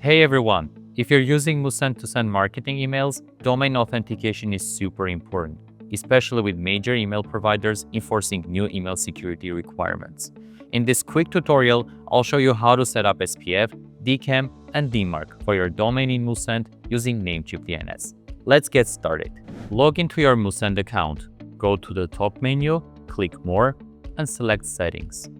Hey everyone! If you're using Moosend to send marketing emails, domain authentication is super important, especially with major email providers enforcing new email security requirements. In this quick tutorial, I'll show you how to set up SPF, DKIM, and DMARC for your domain in Moosend using Namecheap DNS. Let's get started. Log into your Moosend account, go to the top menu, click More, and select Settings.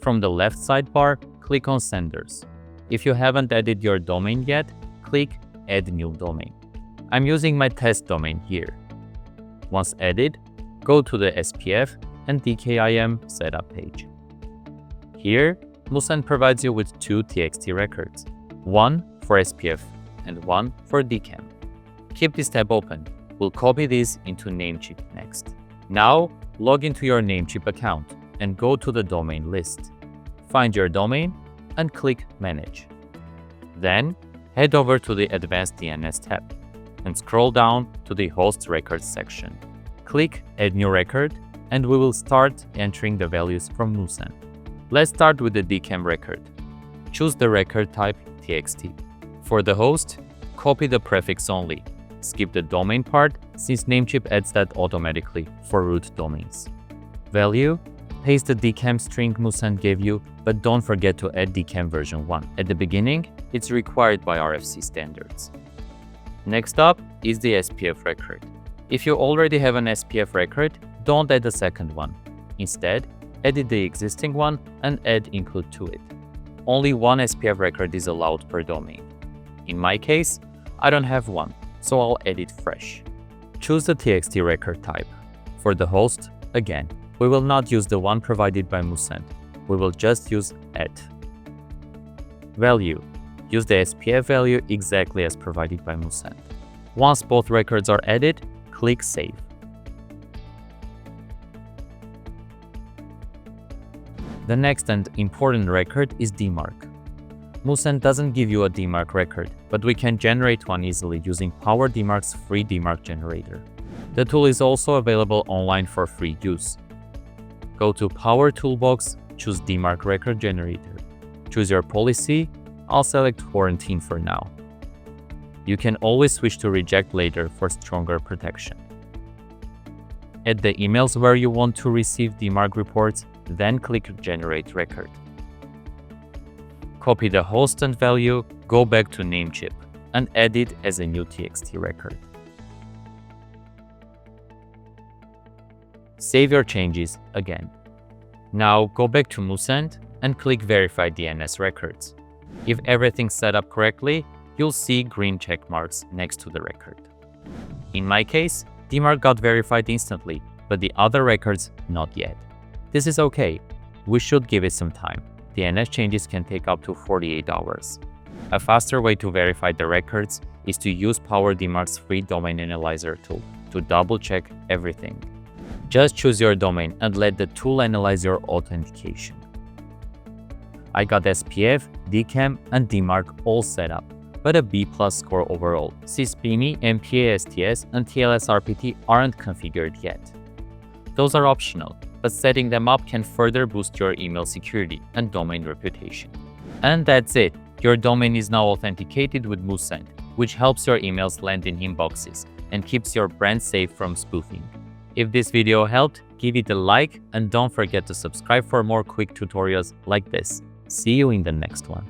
From the left sidebar, click on Senders. If you haven't added your domain yet, click Add New Domain. I'm using my test domain here. Once added, go to the SPF and DKIM setup page. Here, Moosend provides you with two TXT records, one for SPF and one for DKIM. Keep this tab open. We'll copy these into Namecheap next. Now, log into your Namecheap account and go to the domain list. Find your domain and click Manage. Then, head over to the Advanced DNS tab and scroll down to the Host Records section. Click Add New Record and we will start entering the values from Moosend. Let's start with the DKIM record. Choose the record type TXT. For the host, copy the prefix only. Skip the domain part since Namecheap adds that automatically for root domains. Value, paste the DKIM string Moosend gave you, but don't forget to add DKIM version 1. At the beginning, it's required by RFC standards. Next up is the SPF record. If you already have an SPF record, don't add a second one. Instead, edit the existing one and add include to it. Only one SPF record is allowed per domain. In my case, I don't have one, so I'll edit fresh. Choose the TXT record type. For the host, again, we will not use the one provided by Moosend. We will just use add. Value. Use the SPF value exactly as provided by Moosend. Once both records are added, click Save. The next and important record is DMARC. Moosend doesn't give you a DMARC record, but we can generate one easily using PowerDMARC's free DMARC generator. The tool is also available online for free use. Go to Power Toolbox, choose DMARC record generator. Choose your policy. I'll select quarantine for now. You can always switch to reject later for stronger protection. Add the emails where you want to receive DMARC reports, then click Generate Record. Copy the host and value, go back to Namecheap, and add it as a new TXT record. Save your changes again. Now go back to Moosend and click Verify DNS Records. If everything's set up correctly, you'll see green check marks next to the record. In my case, DMARC got verified instantly, but the other records not yet. This is okay. We should give it some time. DNS changes can take up to 48 hours. A faster way to verify the records is to use PowerDMARC's free domain analyzer tool to double-check everything. Just choose your domain and let the tool analyze your authentication. I got SPF, DKIM, and DMARC all set up, but a B+ score overall, since PIMI, MPA-STS, and TLS-RPT aren't configured yet. Those are optional, but setting them up can further boost your email security and domain reputation. And that's it. Your domain is now authenticated with Moosend, which helps your emails land in inboxes and keeps your brand safe from spoofing. If this video helped, give it a like and don't forget to subscribe for more quick tutorials like this. See you in the next one.